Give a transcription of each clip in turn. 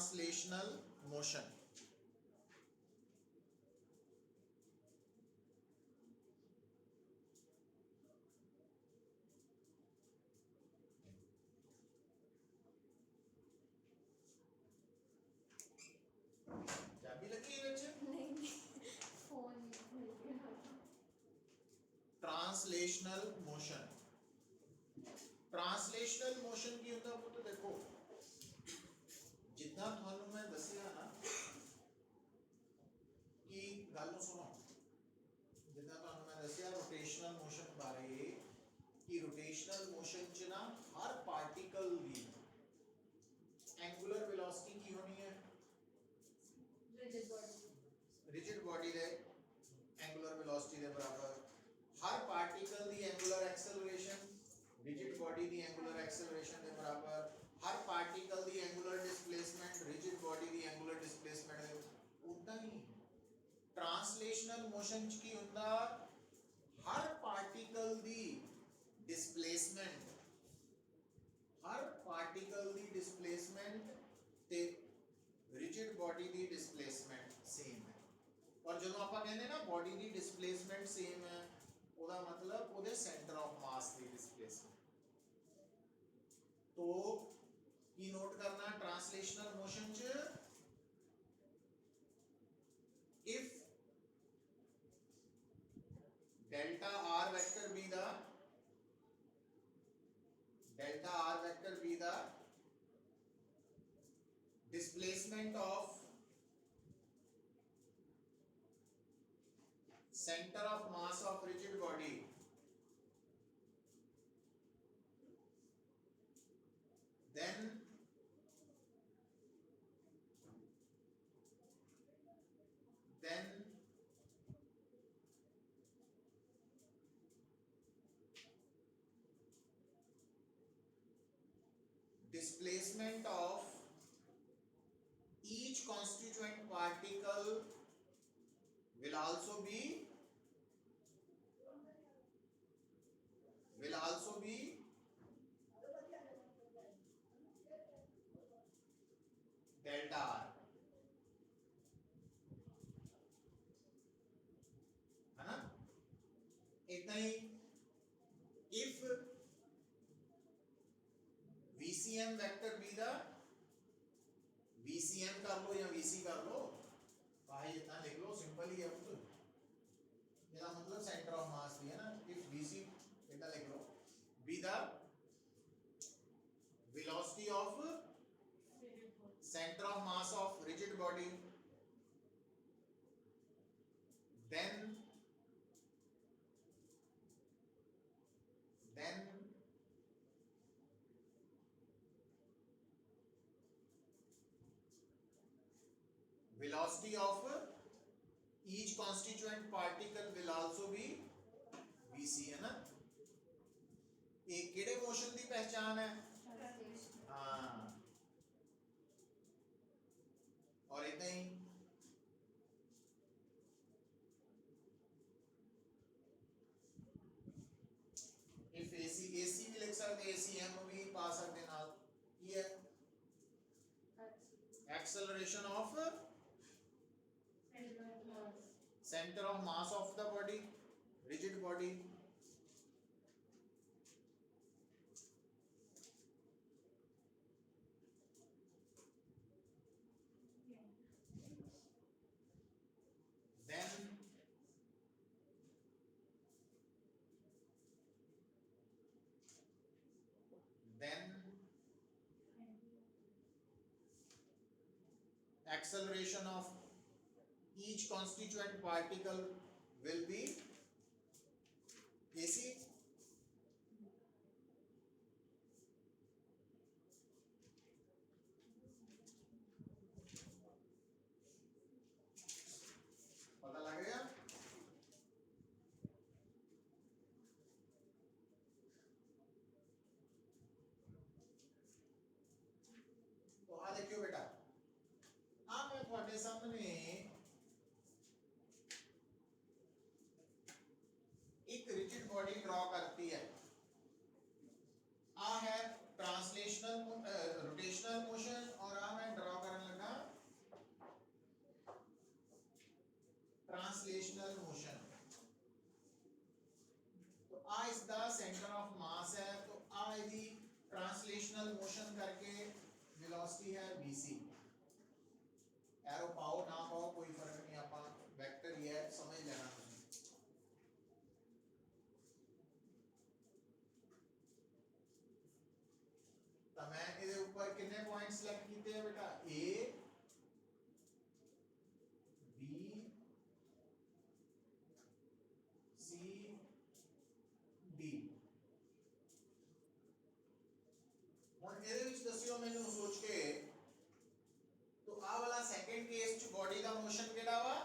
Translational motion. चाबी लगी है बच्चे? नहीं phone translational motion. Translational motion की होता है तो देखो जितना थानू मैं दसिया ना कि गल सुनो, जितना थानू मैं दसिया रोटेशनल मोशन बारे कि रोटेशनल मोशन च ना हर पार्टिकल की एंगुलर वेलोसिटी की होनी है रिजिड बॉडी दे एंगुलर वेलोसिटी दे बराबर, हर पार्टिकल दी एंगुलर एक्सेलरेशन रिजिड बॉडी दी एंगुलर एक्सेलरेशन दे बराबर, हर पार्टिकल दी एंगुलर डिस्प्लेसमेंट रिजिड बॉडी दी एंगुलर डिस्प्लेसमेंट दे उतना ही। ट्रांसलेशनल मोशन च की हुंदा हर पार्टिकल दी डिस्प्लेसमेंट, हर पार्टिकल दी डिस्प्लेसमेंट ते रिजिड बॉडी दी डिस्प्लेसमेंट सेम है। और जो आप कहते ना बॉडी की डिस्प्लेसमेंट सेम है ओदा मतलब ओदे सेंटर ऑफ मास की डिस्प्लेसमेंट। तो की नोट करना ट्रांसलेशनल मोशन च if delta R vector be the displacement of center of mass of rigid body then displacement of each constituent particle will also be delta r, है ना? इतना ही। if VCM vector be the VCM कर लो या VC कर लो, भाई इतना लिख लो, simple ही है वो। इसका मतलब सेंटर ऑफ मास भी है ना, इफ VC इतना लिख लो be the velocity of center of mass of rigid body then velocity of each constituent particle will also be VC, है ना? एक केड़े मोशन की पहचान है? हाँ, और इतना ही। इफ AC भी लिख सकते, ACM भी पा सकते नाल। ये acceleration of centre of mass of the body rigid body then acceleration of each constituent particle will be AC। पता लग गया? तो आ देखियो बेटा, आ मैं तुम्हारे सामने एक रिजिड बॉडी ड्रॉ करती है। आ है ट्रांसलेशनल रोटेशनल मोशन और आ मैं ड्रॉ करने लगा रोटेशनल मोशन करके वेलोसिटी है vc। एरो पाओ ना पाओ कोई फर्क नहीं, आपा वेक्टर ही है, समझ लेना तुसीं। तो मैं इहदे ऊपर कितने पॉइंट सिलेक्ट कीते हैं बेटा, a b c d। ਹੁਣ ਇਹਦੇ ਵਿੱਚ ਦੱਸਿਓ ਮੈਨੂੰ ਸੋਚ ਕੇ, तो आ वाला सेकंड केस च बॉडी का मोशन केड़ा वा,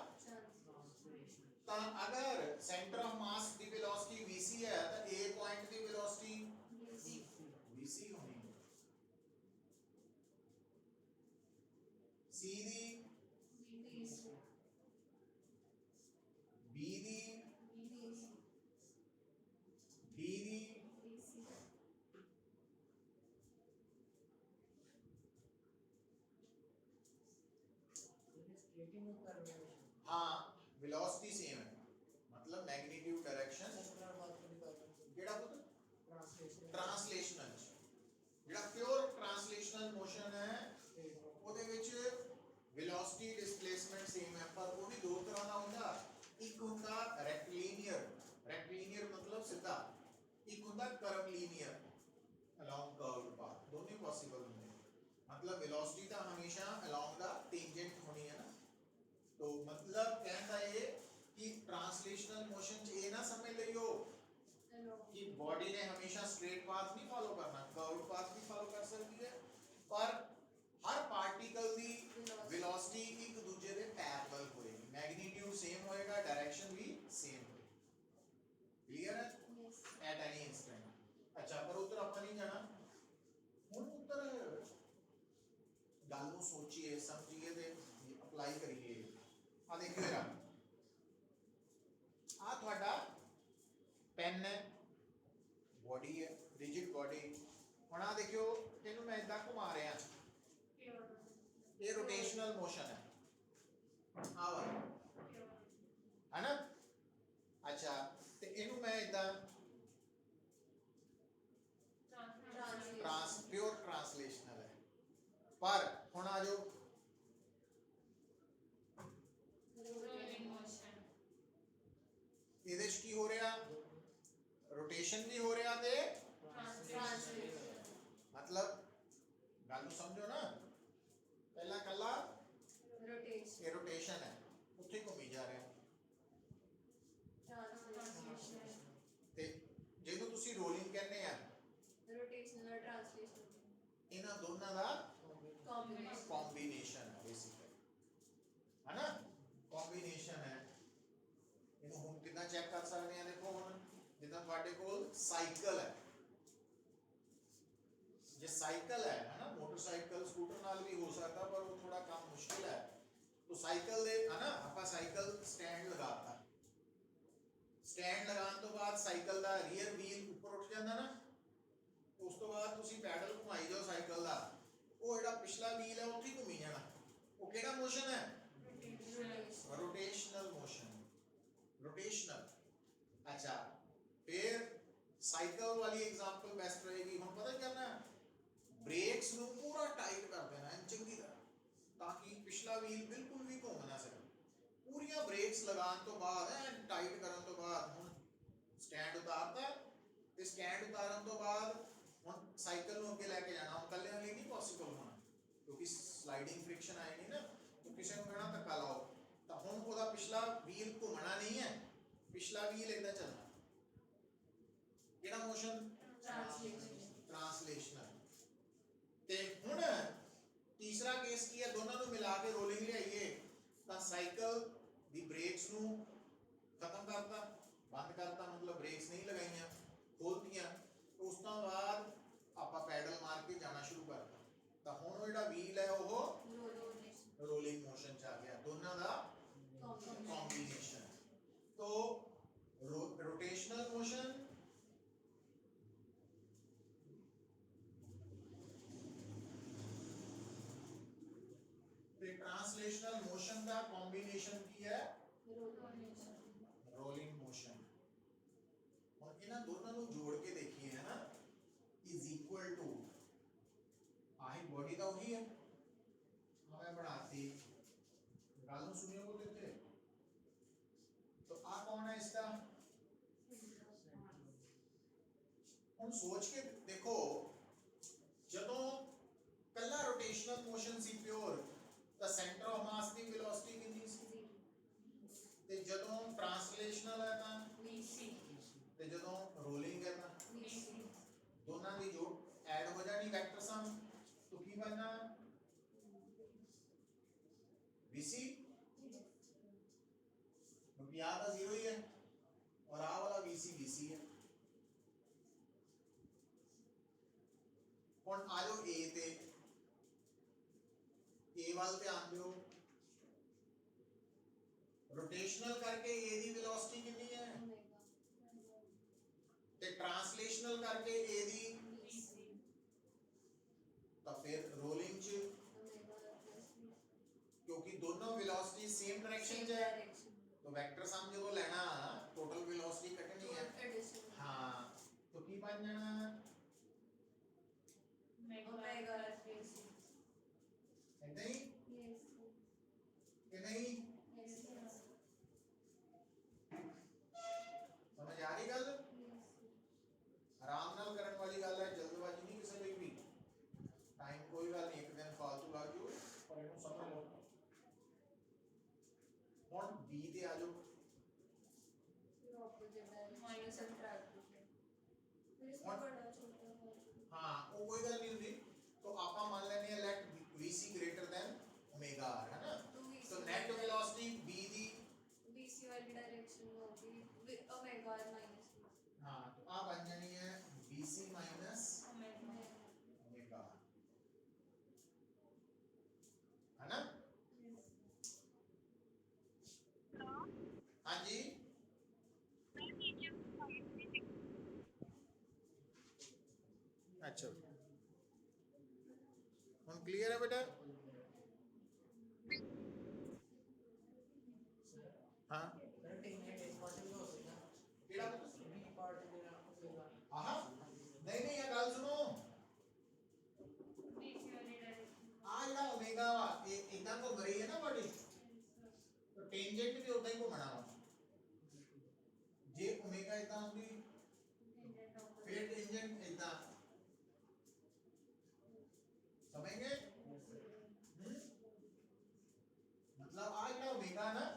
ਤਾਂ अगर centre of mass the velocity vc है तो a point the velocity vc होनी है, c दी b दी d दी हाँ वेलोसिटी सेम है, मतलब मैग्नीट्यूड डायरेक्शन केड़ा पुत्र ट्रांसलेशनल, जेड़ा प्योर ट्रांसलेशनल मोशन है ਉਹਦੇ ਵਿੱਚ वेलोसिटी डिस्प्लेसमेंट सेम है, पर वो भी दो तरह ਦਾ ਹੁੰਦਾ, ਇੱਕ ਹੁੰਦਾ रेक्टिलिनियर, रेक्टिलिनियर मतलब सीधा, ਇੱਕ ਹੁੰਦਾ कर्वलिनियर along curved path, दोनों पॉसिबल होंगे। मतलब वेलोसिटी ਤਾਂ हमेशा along the tangent होनी है ना, तो मतलब कहता है कि ट्रांसलेशनल मोशन च ये ना समझ लियो कि बॉडी ने हमेशा स्ट्रेट पाथ नहीं फॉलो करना, कर्व्ड पाथ भी फॉलो कर सकती है, पर हर पार्टिकल दी वेलोसिटी एक दूसरे दे पैरेलल होएगी, मैग्नीट्यूड सेम होएगा, डायरेक्शन भी सेम होएगी। क्लियर है एट एनी इंस्टेंट। अच्छा पर उत्तर अपन नहीं जाना, हुन उत्तर गल नूं सोचिए समझिए ते अप्लाई करिए। आ देखियो जरा, आ तुहाडा पेन है, बॉडी है, रिजिड बॉडी। हुण आ देखियो इहनूं मैं इदां घुमा रहा, ये रोटेशनल मोशन है, आ वाला है ना। अच्छा ते इहनूं मैं इदां प्योर ट्रांसलेशनल है, पर हुण आ जाओ ਇਹਦੇ ਚ ਕੀ ਹੋ ਰਿਹਾ, रोटेशन भी हो रहा ते मतलब गल नूं समझो ना, पहला कला ये रोटेशन है, उत्थे घूमी जा रहा ते जेनू तुसी रोलिंग कहने आ, रोटेशनल और ट्रांसलेशनल इन्हां दोनों दा कॉम्बिनेशन है बेसिकली, है ना, कॉम्बिनेशन है। इन्हू हुण कितना चेक कर सकते हैं, देखो हुण जिद्दां तुहाडे कोल साइकिल है, जे साइकिल है ना, मोटरसाइकिल स्कूटर नाल भी हो सकता, पर वो थोड़ा काम मुश्किल है, तो साइकिल दे है ना, आपां साइकिल स्टैंड लगाता, स्टैंड लगाने तो बाद साइकिल दा रियर व्हील ऊपर उठ जाता ना, उस तो बाद तुसी पैडल घुमाई जाओ साइकिल दा, वो जेड़ा पिछला व्हील है उत्थे घूमी जाना, वो केड़ा मोशन है, रोटेशनल मोशन, रोटेशनल। अच्छा फिर साइकिल वाली एग्जांपल बेस्ट रहेगी, हम पता क्या करना, ब्रेक्स नु पूरा टाइट कर देना है चंगी तरह, ताकि पिछला व्हील बिल्कुल भी घूम ना सके। पूरियां ब्रेक्स लगाने तो बाद है टाइट करने तो बाद हुन स्टैंड उतारता, ते स्टैंड उतारन तो बाद हुन साइकिल नु अगे लेके जाना, हुन कल्ले वाली नहीं पॉसिबल होना, क्योंकि स्लाइडिंग फ्रिक्शन आएगी ना, तो किसी ने कहना धक्का लाओ, तो हुन ओदा पिछला व्हील घूमना नहीं है, पिछला व्हील इधर चलना, केड़ा मोशन ट्रांसलेशनल। ते हुण तीसरा केस की है, दोनों को मिला के रोलिंग ले आइए, तो साइकिल दी ब्रेक्स नु खत्म करता, बंद करता, मतलब ब्रेक्स नहीं लगाइयां, खोलतियां, तो उस तो बाद आपां पैडल मार के जाना शुरू करता, तो हुण वो जेड़ा व्हील है वो रोलिंग मोशन च आ गया, दोनों का कॉम्बिनेशन। तो रोटेशनल मोशन ट्रांसलेशनल मोशन का कॉम्बिनेशन की है रोलिंग मोशन, और इन्हां दोनों को जोड़ के देखिए है ना, इज इक्वल टू ਹੁਣ ਸੋਚ ਕੇ ਦੇਖੋ ਜਦੋਂ ਕੱਲਾ ਰੋਟੇਸ਼ਨਲ ਮੋਸ਼ਨ ਸੀ ਪਿਓਰ ਤਾਂ centre of mass the velocity ਕਿੰਨੀ ਸੀ ਤੇ ਜਦੋਂ ਟ੍ਰਾਂਸਲੇਸ਼ਨਲ ਹੈ ਤਾਂ VC ਤੇ ਜਦੋਂ ਰੋਲਿੰਗ ਹੈ ਤਾਂ VC ਦੋਨਾਂ ਦੀ ਜੋੜ ਐਡ ਹੋ ਜਾਣੀ ਵੈਕਟਰ ਸਮ तो की बनना VC क्योंकि यहाँ का जीरो ही है और आ वाला VC है और आ जाओ A ते A वाल ध्यान दो रोटेशनल करके A दी वेलोसिटी कितनी है ते ट्रांसलेशनल करके A दी तो फिर रोलिंग च क्योंकि दोनों वेलोसिटी सेम डायरेक्शन च है तो वेक्टर सम जो लेना टोटल वेलोसिटी कटनी है हां तो की बन जाना ओमेगा नहीं कि नहीं समझ आ रही गल आराम नाल करन वाली गल है जल्दबाजी नहीं किसी कोई भी टाइम कोई गल नहीं एक दिन फालतू लग जाओ पर इनको समझ लो हुन बी ते आ जाओ माइनस सब्ट्रैक्ट इसमें बड़ा छोटा हां वो कोई गल नहीं होती तो आपा मान लेने हैं let VC greater than omega r है ना तो net velocity b the VC वाली डायरेक्शन में होगी ओमेगा माइनस हां तो आ बन जानी है VC माइनस ओमेगा ओमेगा है ना हाँ जी अच्छा हम क्लियर है बेटा हाँ केड़ा आहा नहीं नहीं ये गल सुनो VC वाली डायरेक्शन आ जेड़ा ओमेगा वा ये इदां तो भरी है ना बॉडी तो टेंजेंट भी उदां ही घुमना वा जे ओमेगा इदां होंदी फिर टेंजेंट इदां समझ गए मतलब आ जेड़ा ओमेगा ना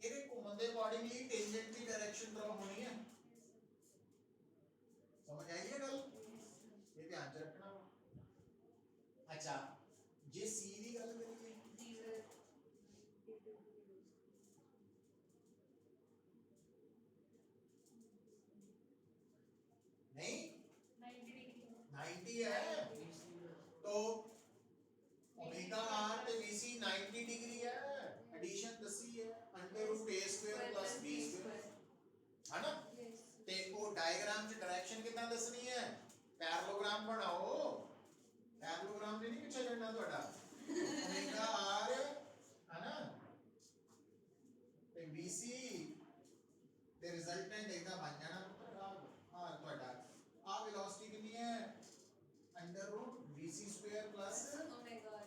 ਇਹਦੇ ਘੁੰਮਣ ਦੇ ਅਕੋਰਡਿੰਗਲੀ ਟੈਂਜੈਂਟ ਦੀ ਡਾਇਰੈਕਸ਼ਨ ਡਰਾ ਹੋਣੀ ਹੈ समझ आई है गल ये ध्यान च रखना अच्छा जे सी दी गल करिए नहीं 90 है तो ओमेगा r ते VC 90 डिग्री है एडिशन दसी है under root a square plus b square है ना ते वो डायग्राम च डायरेक्शन कितना दसनी है पैरेललोग्राम बनाओ पैरेललोग्राम नहीं पीछे करना ਤੁਹਾਡਾ ओमेगा r है ना ते BC ते रिजल्टेंट एकदा बन जाना हां ਤੁਹਾਡਾ आ वेलोसिटी कितनी है under root VC square plus omega r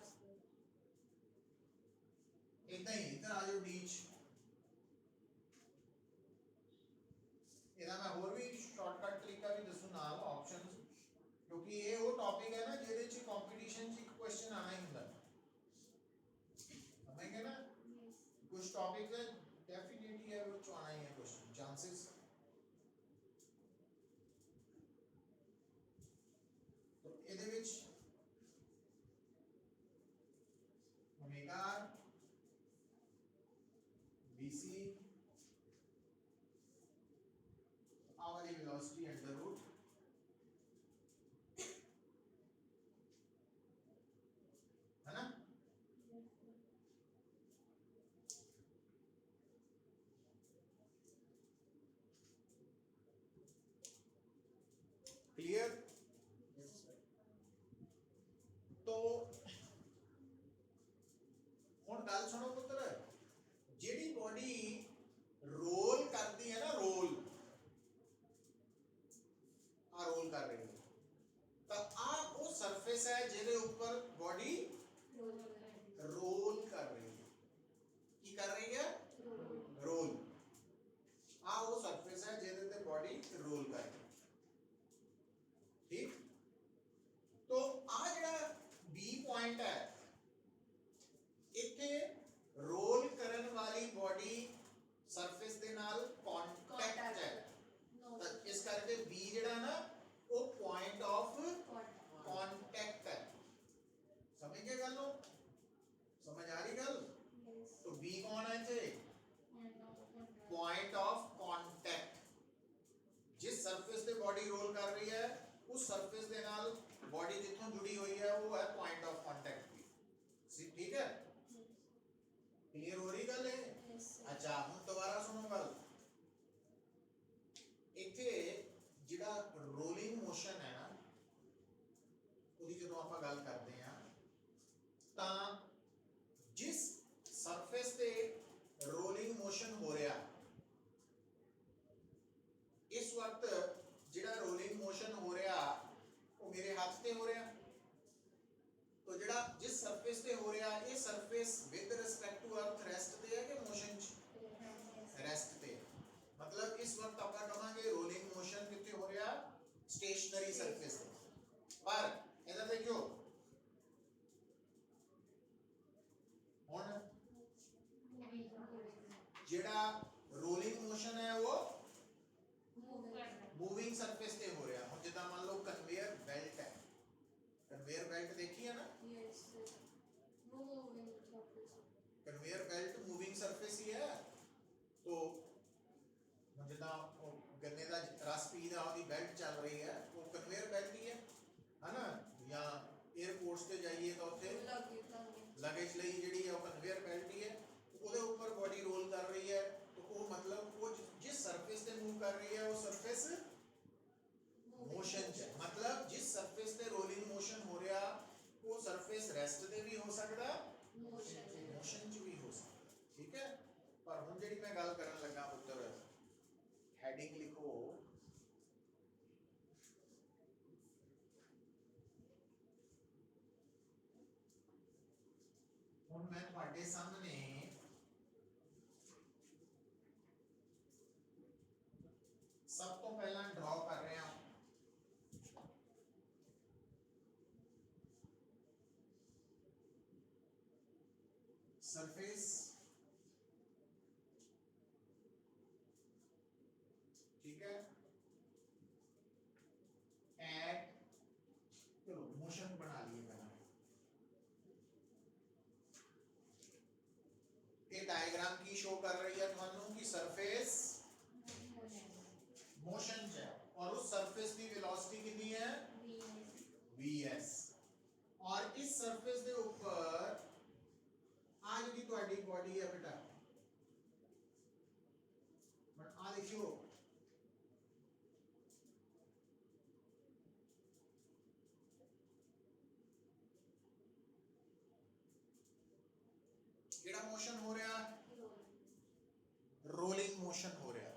एकदा ही इधर आ जाओ डीच ਇਹਦਾ ਮੈਂ ਹੋਰ ਵੀ ਸ਼ਾਰਟਕਟ ਤਰੀਕਾ ਵੀ ਦੱਸੂ ਨਾਲ ਆਪਸ਼ਨਸ ਕਿਉਂਕਿ ਇਹ ਉਹ ਟੌਪਿਕ ਹੈ ਨਾ ਜਿਹਦੇ ਚ ਕੰਪੀਟੀਸ਼ਨ ਚ ਇੱਕ ਕੁਐਸਚਨ ਆਣਾ ਹੀ ਹੁੰਦਾ ਸਮਝਗੇ ਨਾ ਕੁਝ ਟੌਪਿਕ ਹੈ ਡੈਫੀਨਿਟਲੀ ਹੈ ਉਹ ਚ ਆਣਾ ਹੀ ਹੈ ਕੁਐਸਚਨ ਚਾਂਸਸ तो ਇਹਦੇ ਵਿੱਚ ओमेगा BC वाली वेलोसिटी अंडर रूट है ना क्लियर तो हुन गल सुनो पुत्र जेडी बॉडी रोल करती है ना रोल रोल कर रही है तो आ वो सरफेस है जिहदे ऊपर बॉडी रोल कर रही है की कर रही है रोल आ वो सरफेस है जिहदे ते बॉडी रोल कर रही है जितों जुड़ी हुई है वो है पॉइंट ऑफ कांटेक्ट की। ठीक है, क्लियर हो रही गल है? Yes, sir. अच्छा हम दोबारा सुनो गल, इथे जिहड़ा रोलिंग मोशन है ना ਉਹਦੀ ਜਦੋਂ ਆਪਾਂ ਗੱਲ ਕਰਦੇ ਆ ਤਾਂ ਜਿਸ ਸਰਫੇਸ ਤੇ ਰੋਲਿੰਗ ਮੋਸ਼ਨ ਹੋ ਰਿਹਾ ਇਸ ਵਕਤ ਜਿਹੜਾ ਰੋਲਿੰਗ ਮੋਸ਼ਨ ਹੋ ਰਿਹਾ ਉਹ ਮੇਰੇ ਹੱਥ ਤੇ ਹੋ ਰਿਹਾ, तो ਜਿਹੜਾ जिस सरफेस ਤੇ ਹੋ ਰਿਹਾ ਇਹ surface with respect to earth rest ਤੇ ਹੈ ਕਿ मोशन ਚ रेस्ट ਤੇ, मतलब इस वक्त ਆਪਾਂ ਕਹਾਂਗੇ रोलिंग मोशन ਕਿੱਥੇ ਹੋ ਰਿਹਾ, स्टेशनरी सरफेस ਤੇ। पर इधर देखियो ਹੁਣ ਜਿਹੜਾ रोलिंग मोशन है वो मूविंग सरफेस ਤੇ ਹੋ ਰਿਹਾ। ਹੁਣ ਜਿੱਦਾਂ ਮੰਨ ਲਓ ਕਨਵੇਅਰ ਬੈਲਟ ਹੈ, कन्वेयर बेल्ट देखी है ना? Yes, sir. Moving surface. Conveyor belt moving surface ही है। तो जितना गन्ने का रस पी रहा होती बेल्ट चल रही है वो कन्वेयर बेल्ट ही है ना? या एयरपोर्ट्स पे जाइए तो उत्थे लगेज ਲਈ ਜਿਹੜੀ ਹੈ ਉਹ कन्वेयर बेल्ट ही है, ਉਹਦੇ ਉੱਪਰ बॉडी रोल कर रही है, तो वो मतलब वो जिस सरफेस पे मूव कर रही है वो सरफेस मोशन च, मतलब जिस सरफेस पे रोलिंग मोशन हो रहा वो सरफेस रेस्ट ते भी हो सकता, मोशन च भी हो सकता। ठीक है, पर हुण जेहड़ी मैं गल करन लगा पुत्तर हैडिंग लिखो हुण मैं तुहाडे सामने सब तो पहला ड्रॉ कर रहा हूं सरफेस, ठीक है, एट चलो मोशन बना लिए पहला, ये डायग्राम की शो कर रही है थानू कि सरफेस मोशन च है और उस सरफेस की वेलोसिटी कितनी है vs, और इस सरफेस के ऊपर आज की ਤੁਹਾਡੀ बॉडी है बेटा, बट आ देखियो केड़ा मोशन हो रहा, रोलिंग मोशन हो रहा,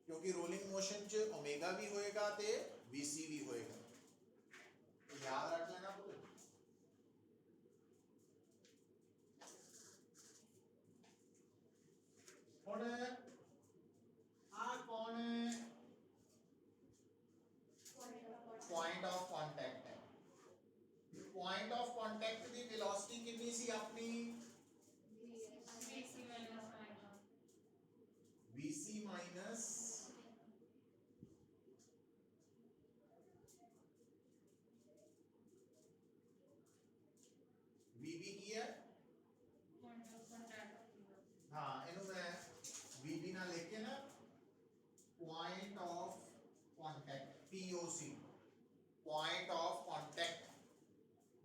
क्योंकि रोलिंग मोशन च ओमेगा भी होएगा ते vc भी होएगा, तो याद रख लेना पुत्र। हुण आ कौन पॉइंट ऑफ कांटेक्ट है, पॉइंट ऑफ कांटेक्ट की वेलोसिटी कितनी सी अपनी vc माइनस vb की है, हाँ इन्हों मैं vb ना लेके ना point of contact POC point of contact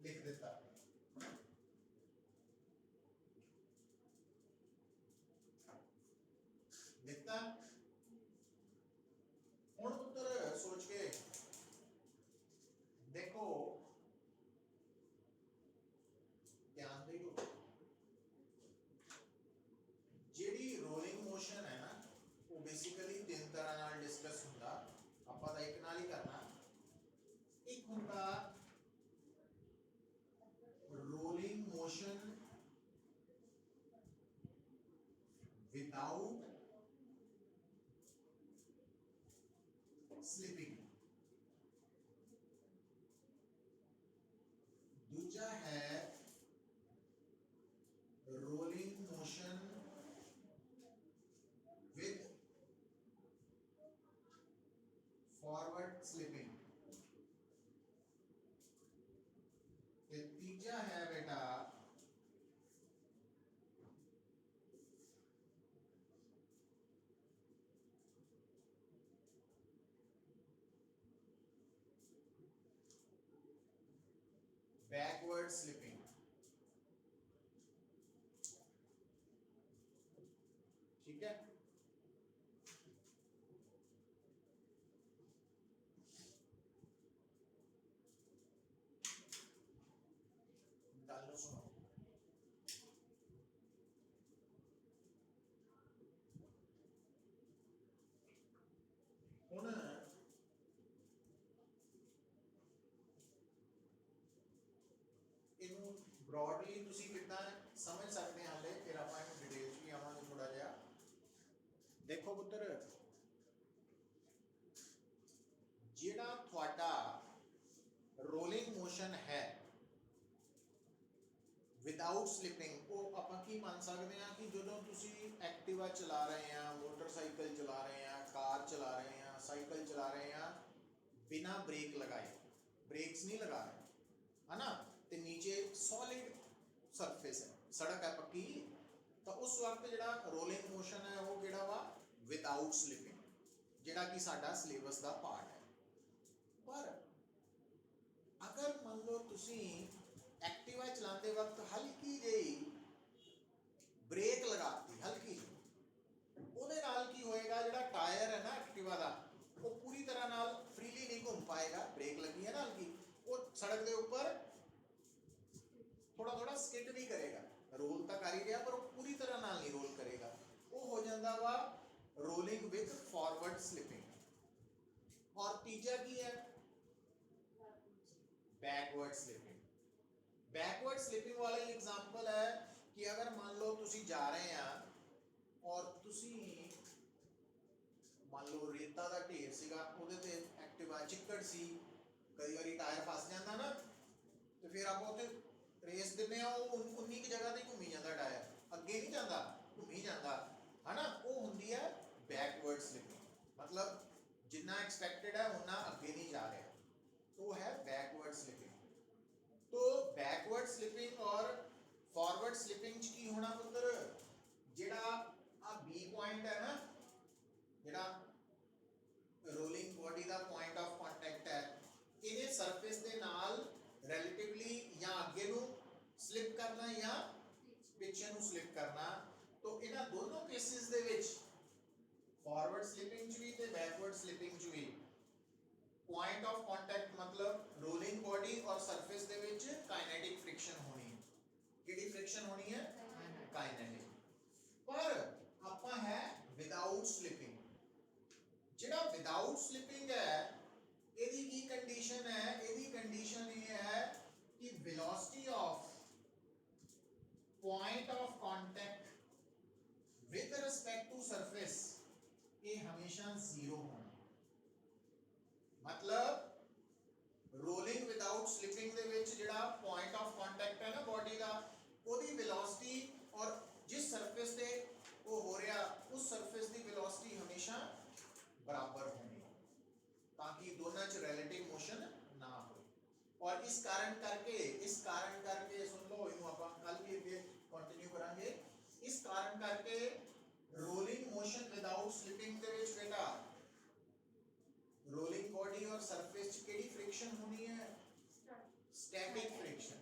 लिख देता, लिखता हुण पुत्र सोच के देखो, ध्यान दियो जेडी रोलिंग मोशन है ना वो बेसिकली तीन तरह नाल डिस्कस हुंदा, आपां दा एक नाल ही करना, एक हुंदा रोलिंग मोशन विदाउट स्लिपिंग, दूसरा है rolling motion with forward slipping, तीसरा है बेटा बैकवर्ड स्लिपिंग, ठीक है। डालो सुनो, हुण ਇਹਨੂੰ ਬ੍ਰੌਡਲੀ ਤੁਸੀਂ ਕਿੱਦਾਂ ਸਮਝ ਸਕਦੇ ਹਾਂ ਹਲੇ, ਫਿਰ ਆਪਾਂ ਇਹਨੂੰ ਡਿਟੇਲ 'ਚ ਵੀ ਆਵਾਂਗੇ ਥੋੜਾ ਜਿਹਾ। ਦੇਖੋ ਪੁੱਤਰ, ਜਿਹੜਾ ਤੁਹਾਡਾ ਰੋਲਿੰਗ ਮੋਸ਼ਨ ਹੈ ਵਿਦਆਊਟ ਸਲਿਪਿੰਗ, ਉਹ ਆਪਾਂ ਕੀ ਮੰਨ ਸਕਦੇ ਹਾਂ ਕਿ ਜਦੋਂ ਤੁਸੀਂ ਐਕਟਿਵਾ ਚਲਾ ਰਹੇ ਆ, ਮੋਟਰਸਾਈਕਲ ਚਲਾ ਰਹੇ ਆ, ਕਾਰ ਚਲਾ ਰਹੇ ਆ, ਸਾਈਕਲ ਚਲਾ ਰਹੇ ਆ, बिना ब्रेक लगाए, ब्रेक्स नहीं लगा रहे है ना, ਤੇ ਨੀਚੇ ਸੋਲਿਡ ਸਰਫੇਸ ਹੈ, ਸੜਕ ਹੈ ਪੱਕੀ, ਤਾਂ ਉਸ ਵਕਤ ਜਿਹੜਾ ਰੋਲਿੰਗ ਮੋਸ਼ਨ ਹੈ ਉਹ ਕਿਹੜਾ ਵਾ ਵਿਦਆਊਟ ਸਲਿਪਿੰਗ, ਜਿਹੜਾ ਕਿ ਸਾਡਾ ਸਿਲੇਬਸ ਦਾ ਪਾਰਟ ਹੈ। ਪਰ ਅਗਰ ਮੰਨ ਲਓ ਤੁਸੀਂ ਐਕਟਿਵਾ ਚਲਾਉਂਦੇ ਵਕਤ ਹਲਕੀ ਜਿਹੀ ਬ੍ਰੇਕ ਲਗਾਤੀ, ਹਲਕੀ ਜਿਹੀ, ਉਹਦੇ ਨਾਲ ਕੀ ਹੋਏਗਾ, ਜਿਹੜਾ ਟਾਇਰ ਹੈ ਨਾ ਐਕਟਿਵਾ ਦਾ, वो पूरी तरह नाल फ्रीली नहीं घूम पाएगा, ब्रेक लगी है ना हल्की, वो सड़क के ऊपर थोड़ा थोड़ा स्किड भी करेगा, रोल तक आ ही गया पर वो पूरी तरह नाल नहीं रोल करेगा, वो हो जाता वा रोलिंग विद फॉरवर्ड स्लिपिंग। और तीजा की है बैकवर्ड स्लिपिंग। बैकवर्ड स्लिपिंग वाला एग्जांपल है कि अगर मान लो तुसी जा रहे हैं और तुसी मान लो रेता का ढेर सीगा, ਉਹਦੇ ਤੇ ਐਕਟਿਵਾ ਚਿੱਕੜ ਸੀ, ਕਈ ਵਾਰੀ ਟਾਇਰ ਫਸ ਜਾਂਦਾ ਨਾ, ਤੇ ਫਿਰ ਆਪਾਂ ਉੱਥੇ ਰੇਸ ਦਿੰਨੇ ਆ, ਉਹ ਉਨੀ ਕੁ ਜਗ੍ਹਾ ਤੇ ਘੁੰਮੀ ਜਾਂਦਾ ਟਾਇਰ, ਅੱਗੇ ਨਹੀਂ ਜਾਂਦਾ, ਘੁੰਮੀ ਜਾਂਦਾ ਹਨਾ, ਉਹ ਹੁੰਦੀ ਹੈ ਬੈਕਵਰਡ ਸਲਿਪਿੰਗ, ਮਤਲਬ ਜਿੰਨਾ ਐਕਸਪੈਕਟਡ ਹੈ ਉਨਾ ਅੱਗੇ ਨਹੀਂ ਜਾ ਰਿਹਾ, तो है बैकवर्ड स्लिपिंग। तो बैकवर्ड स्लिपिंग और फॉरवर्ड स्लिपिंग च की होना पुत्र, जेड़ा आ बी पॉइंट है ना, जेड़ा रोलिंग बॉडी दा पॉइंट ऑफ कांटेक्ट है, ਇਹਦੇ ਸਰਫੇਸ ਦੇ ਨਾਲ ਰਿਲੇਟਿਵਲੀ ਜਾਂ ਅੱਗੇ ਨੂੰ ਸਲਿਪ ਕਰਨਾ ਜਾਂ ਪਿੱਛੇ ਨੂੰ ਸਲਿਪ ਕਰਨਾ, तो ਇਹਨਾਂ ਦੋਨੋਂ ਕੇਸਿਸ ਦੇ ਵਿੱਚ ਫਾਰਵਰਡ ਸਲਿਪਿੰਗ ਚ ਵੀ ਤੇ ਬੈਕਵਰਡ ਸਲਿਪਿੰਗ ਚ ਵੀ पॉइंट ऑफ कांटेक्ट मतलब रोलिंग बॉडी और सरफेस दे विच काइनेटिक फ्रिक्शन होनी है, किहड़ी फ्रिक्शन होनी है, काइनेटिक। पर आपा है विदाउट स्लिपिंग, जिहड़ा विदाउट स्लिपिंग है ਇਹਦੀ ਕੀ कंडीशन है, ਇਹਦੀ कंडीशन ये है कि velocity of point of contact with respect to surface ये हमेशा जीरो होना, मतलब रोलिंग विदाउट स्लिपिंग दे विच जिहड़ा पॉइंट ऑफ कांटेक्ट है ना बॉडी दा, ओदी वेलोसिटी और जिस सरफेस ते वो हो रहा उस सरफेस दी वेलोसिटी हमेशा बराबर होनी, ताकि दोनों च रिलेटिव मोशन ना हो। और इस कारण करके सुन लो, इनु आपां कल भी अगे कंटिन्यू करांगे, इस कारण करके रोलिंग मोशन विदाउट स्लिपिंग दे विच बेटा रोलिंग बॉडी और सरफेस च केड़ी फ्रिक्शन होनी है, स्टैटिक फ्रिक्शन।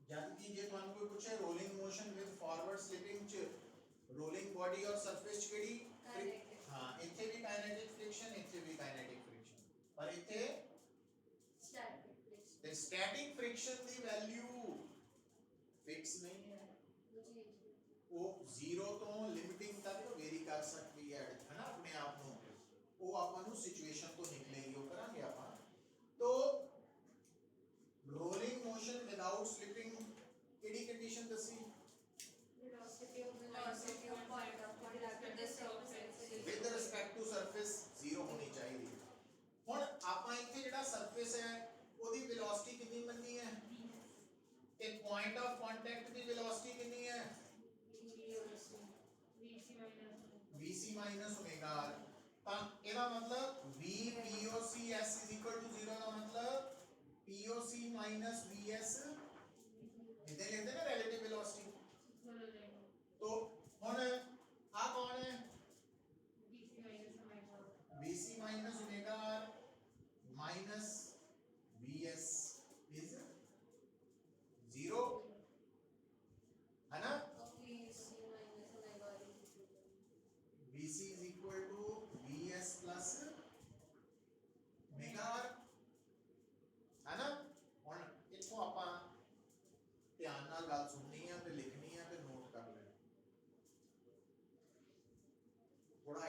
जब कि जे तुहानू कोई पूछे rolling motion with forward slipping च रोलिंग बॉडी और सरफेस च केड़ी, हां इथे भी काइनेटिक फ्रिक्शन, इथे भी काइनेटिक फ्रिक्शन, पर इथे स्टैटिक फ्रिक्शन। ते स्टैटिक फ्रिक्शन दी वैल्यू फिक्स नहीं है, वो 0 तो लिमिटिंग तक वेरी कर सकती है ना अपने आप को, वो आपन सिचुएशन तो निकलेगी, वो करांगे अपन। तो रोलिंग मोशन विदाउट स्लिपिंग केडी कंडीशन दसी, velocity of point of contact with the surface with respect to surface 0 होनी चाहिए। हुन आपा इथे जेड़ा सरफेस है ओदी वेलोसिटी कितनी बननी है, ते point of contact the velocity कितनी है, vc माइनस ओमेगा r, ता एदा मतलब v poc s = 0 का मतलब poc माइनस vs इधर लेते ना रिलेटिव वेलोसिटी। तो हुन आ कौन है, vc minus omega r minus vs,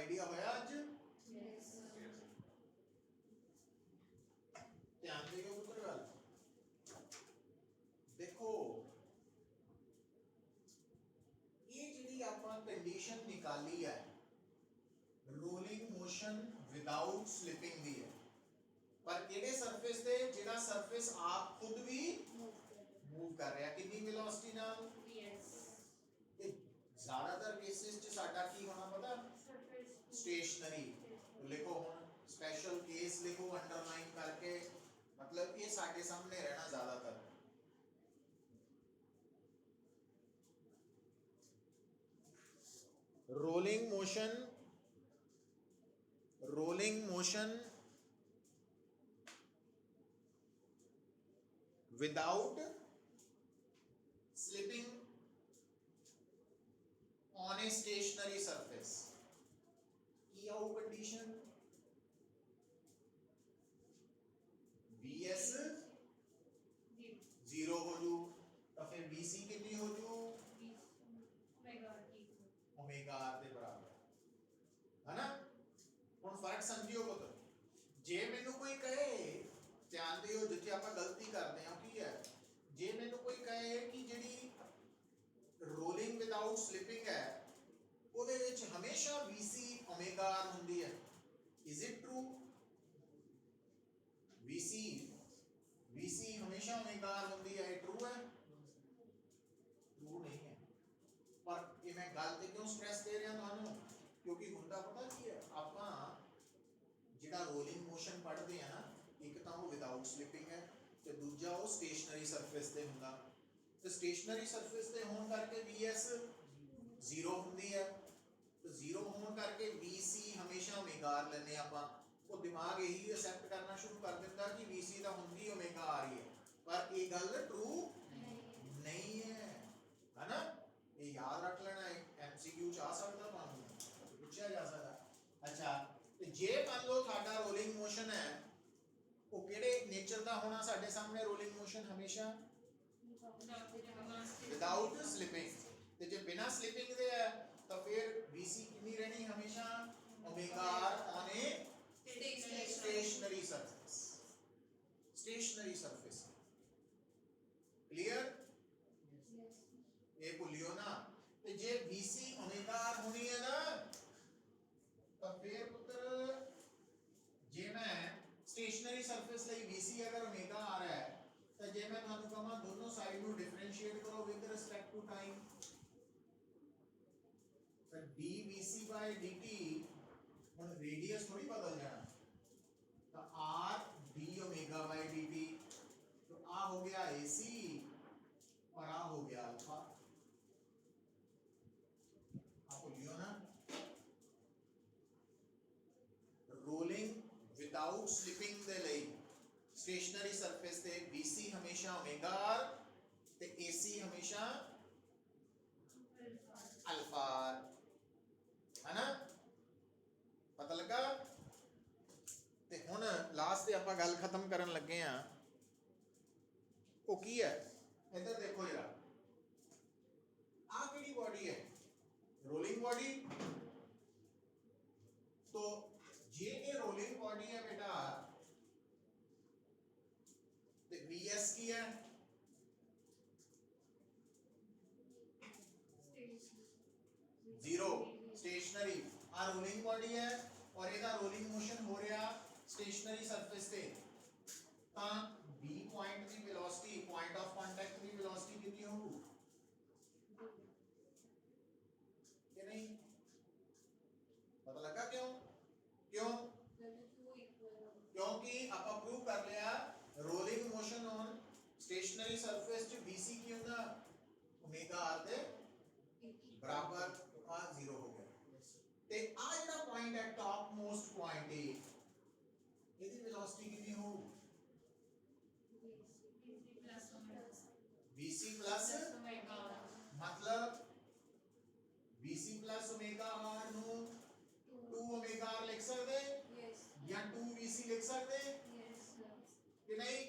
idea ਹੋਇਆ ਅੱਜ? Yes. ਧਿਆਨ ਦਿਓ ਪੁੱਤਰ ਗੱਲ ਦੇਖੋ, ਇਹ ਜਿਹੜੀ ਆਪਾਂ ਕੰਡੀਸ਼ਨ ਨਿਕਾਲੀ ਹੈ ਰੋਲਿੰਗ ਮੋਸ਼ਨ ਵਿਦਆਊਟ ਸਲਿਪਿੰਗ ਦੀ ਹੈ, ਪਰ ਕਿਹੜੇ ਸਰਫੇਸ ਤੇ? ਜਿਹੜਾ ਸਰਫੇਸ ਆਪ ਖੁਦ ਵੀ ਮੂਵ ਕਰ ਰਿਹਾ, ਕਿੰਨੀ ਵੈਲੋਸਿਟੀ ਨਾਲ? Yes. ਇਹ ਜ਼ਿਆਦਾਤਰ ਕੇਸਿਸ 'ਚ ਸਾਡਾ ਕੀ ਹੋਣਾ ਪਤਾ? Surface. ਸਟੇਸ਼ਨਰੀ। ਲਿਖੋ ਹੁਣ ਸਪੈਸ਼ਲ ਕੇਸ ਲਿਖੋ ਅੰਡਰਲਾਈਨ ਕਰਕੇ, मतलब ये साढ़े सामने रहना ज्यादातर। Rolling motion without slipping on a stationary surface की आउ कंडीशन VS जीरो हो जू तो फिर VC कितनी हो जू? ओमेगा R ਦੇ ਬਰਾਬਰ है ना। ਹੁਣ ਫਰਕ ਸਮਝਿਓ ਪੁੱਤ, ਜੇ ਮੈਨੂੰ ਕੋਈ ਕਹੇ, ਧਿਆਨ ਦਿਓ ਜਿੱਥੇ ਆਪਾਂ ਗਲਤੀ ਕਰਦੇ ਹਾਂ ਕੀ ਹੈ, ਜੇ ਮੈਨੂੰ ਕੋਈ ਕਹੇ ਕਿ ਜਿਹੜੀ ਰੋਲਿੰਗ ਵਿਦਆਊਟ ਸਲਿਪਿੰਗ ਹੈ ਉਹਦੇ ਵਿੱਚ ਹਮੇਸ਼ਾ VC ओमेगा R ਹੁੰਦੀ ਹੈ, ਇਜ਼ ਇਟ ਟਰੂ? VC हमेशा ओमेगा R ਹੁੰਦੀ ਹੈ, ट्रू है? ट्रू नहीं है। पर ये मैं गल ते क्यों स्ट्रेस दे रहा ਤੁਹਾਨੂੰ? क्योंकि ਹੁੰਦਾ ਪਤਾ ਕੀ ਹੈ, ਆਪਾਂ ਜਿਹੜਾ ਰੋਲਿੰਗ ਮੋਸ਼ਨ ਪੜ੍ਹਦੇ ਆ ਨਾ, ਇੱਕ ਤਾਂ ਉਹ ਵਿਦਆਊਟ ਸਲਿਪਿੰਗ ਹੈ ਤੇ ਦੂਜਾ ਉਹ ਸਟੇਸ਼ਨਰੀ ਸਰਫੇਸ ਤੇ ਹੁੰਦਾ, ਤੇ ਸਟੇਸ਼ਨਰੀ ਸਰਫੇਸ ਤੇ ਹੋਣ ਕਰਕੇ VS ਜ਼ੀਰੋ ਹੁੰਦੀ ਹੈ, ਤੇ ਜ਼ੀਰੋ ਹੋਣ ਕਰਕੇ VC ਹਮੇਸ਼ਾ ओमेगा R ਲੈਨੇ ਆਪਾਂ। ਉਹ ਦਿਮਾਗ ਇਹੀ ਐਕਸੈਪਟ ਕਰਨਾ ਸ਼ੁਰੂ ਕਰ ਦਿੰਦਾ ਕਿ VC ਦਾ ਹੁੰਦੀ ओमेगा आ रही है, पर ये गल ट्रू नहीं है, है ना। ये याद रख लेना, MCQ च आ सकता ਤੁਹਾਨੂੰ ਪੁੱਛਿਆ ਜਾ ਸਕਦਾ। ਅੱਛਾ, ਤੇ ਜੇ ਮੰਨ ਲਓ ਤੁਹਾਡਾ ਰੋਲਿੰਗ ਮੋਸ਼ਨ ਹੈ, ਉਹ ਕਿਹੜੇ ਨੇਚਰ ਦਾ ਹੋਣਾ ਸਾਡੇ ਸਾਹਮਣੇ? ਰੋਲਿੰਗ ਮੋਸ਼ਨ ਹਮੇਸ਼ਾ ਵਿਦਆਊਟ ਸਲਿਪਿੰਗ, ਤੇ ਜੇ ਬਿਨਾ ਸਲਿਪਿੰਗ ਦੇ ਹੈ ਤਾਂ ਫਿਰ VC ਕਿੰਨੀ ਰਹਿਣੀ? ਹਮੇਸ਼ਾ omega R on a stationary surface. Stationary surface clear? ये भूलियो ना। तो जे VC ओमेगा R होनी है ना, तो फिर पुत्र जे मैं स्टेशनरी सरफेस ਲਈ VC अगर ओमेगा R है, तो जे मैं ਤੁਹਾਨੂੰ ਕਹਾਂ ਦੋਨੋਂ ਸਾਈਡ ਨੂੰ ਡਿਫਰੈਂਸ਼ੀਏਟ ਕਰੋ ਵਿਦ ਰਿਸਪੈਕਟ ਟੂ ਟਾਈਮ, तो dVC/dt ਹੁਣ रेडियस थोड़ी बदल जाना, तो R d omega by dt, तो आ हो गया AC और आ हो गया अल्फा। आपको लियो ना, रोलिंग विदाउट स्लिपिंग दे ਲਈ स्टेशनरी सरफेस ਤੇ VC हमेशा ओमेगा R ਤੇ AC हमेशा अल्फा R, है ना। पता लगा? ਤੇ ਹੁਣ ਲਾਸਟ ਤੇ ਆਪਾਂ ਗੱਲ ਖਤਮ ਕਰਨ ਲੱਗੇ ਆ, ਉਹ ਕੀ ਹੈ? ਇੱਧਰ ਦੇਖੋ ਜਰਾ, ਆ ਕਿਹੜੀ ਬੋਡੀ ਹੈ? Rolling body. तो जे ये रोलिंग बॉडी है बेटा, तो VS की है जीरो, स्टेशनरी। आ रोलिंग बॉडी है और ਇਹਦਾ रोलिंग मोशन हो रहा स्टेशनरी सरफेस ਤੇ, ਤਾਂ B point the velocity, point of contact the velocity कितनी होगी? ये नहीं पता लगा? क्यों? क्योंकि आप प्रूव कर लिया rolling motion on stationary surface च BC की होगा ओमेगा R दे बराबर, तो आ जीरो हो गया। ते आ जेड़ा पॉइंट है टॉप मोस्ट पॉइंट है, ਇਹਦੀ वेलोसिटी कितनी हो? BC प्लस मतलब BC प्लस ओमेगा R ਨੂੰ 2 ओमेगा R लिख सकते या 2 VC लिख सकते कि नहीं?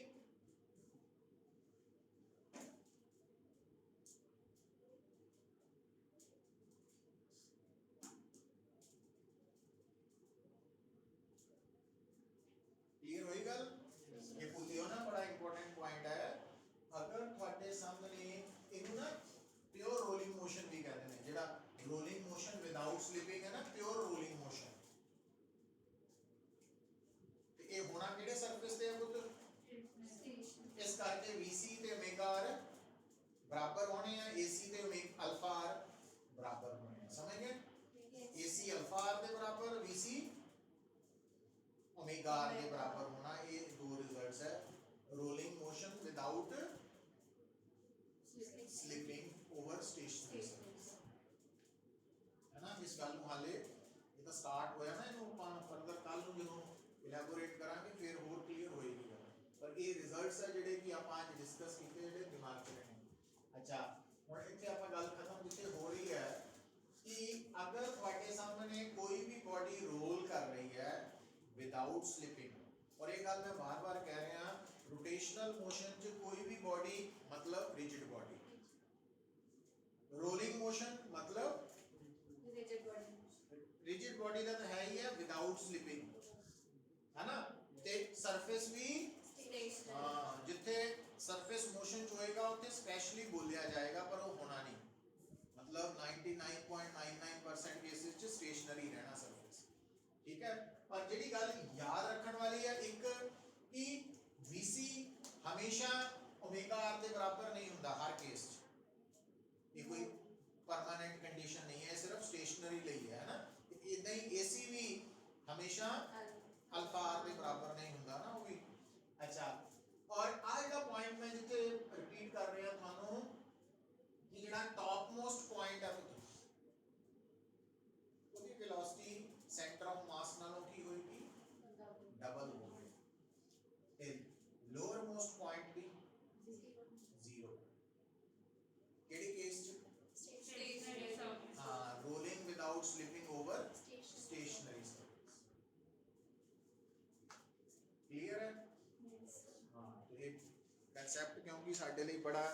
rolling motion without slipping over stationary surface है ना। इस गल ਨੂੰ ਹਾਲੇ ਇਹ ਤਾਂ ਸਟਾਰਟ ਹੋਇਆ ਨਾ, ਇਹਨੂੰ ਆਪਾਂ ਫਰਦਰ ਕੱਲ ਨੂੰ ਜਦੋਂ ਇਲੈਬੋਰੇਟ ਕਰਾਂਗੇ ਫਿਰ ਹੋਰ ਕਲੀਅਰ ਹੋਏਗੀ ਗੱਲ। ਪਰ ਇਹ ਰਿਜ਼ਲਟਸ ਆ ਜਿਹੜੇ ਕਿ ਆਪਾਂ ਅੱਜ ਡਿਸਕਸ ਕੀਤੇ, ਜਿਹੜੇ ਦਿਮਾਗ 'ਚ ਰਹਿਣੇ। ਅੱਛਾ, ਹੁਣ ਇੱਥੇ ਆਪਾਂ ਗੱਲ ਖਤਮ ਜਿੱਥੇ ਹੋ ਰਹੀ ਹੈ ਕਿ ਅਗਰ ਤੁਹਾਡੇ ਸਾਹਮਣੇ ਕੋਈ ਵੀ ਬੋਡੀ ਰੋਲ ਕਰ ਰਹੀ ਹੈ ਵਿਦਆਊਟ ਸਲਿਪਿੰਗ, और एक गल मैं बार बार कह रहा हाँ, रोटेशनल मोशन च कोई भी बॉडी मतलब रिजिड बॉडी, रोलिंग मोशन मतलब रिजिड बॉडी का तो है ही है विदाउट स्लिपिंग, है ना। ते सरफेस भी हाँ, जिथे सरफेस मोशन च होएगा उत्थे स्पेशली बोलिया जाएगा, पर वो होना नहीं, मतलब 99.99% केसेस च स्टेशनरी रहना सरफेस, ठीक है। पर ਜਿਹੜੀ ਗੱਲ याद रखने वाली है एक कि VC हमेशा ओमेगा r के बराबर नहीं होता हर केस ये कोई परमानेंट कंडीशन नहीं है, सिर्फ स्टेशनरी ਲਈ है ना। इदां ही AC भी हमेशा अल्फा r के बराबर नहीं होता ना, वो भी। अच्छा, और आ ਜਿਹੜਾ पॉइंट मैं जिथे रिपीट कर रहा ਤੁਹਾਨੂੰ कि ਜਿਹੜਾ टॉप मोस्ट पॉइंट है ਉਹਦੀ वेलोसिटी सेंटर ऑफ मास नालों की होगी डबल होगी, ते लोअर मोस्ट पॉइंट भी जीरो। केड़ी केस च हां, rolling without slipping over stationary surface. Clear है? हां, तो ये कांसेप्ट क्योंकि साडे लिए बड़ा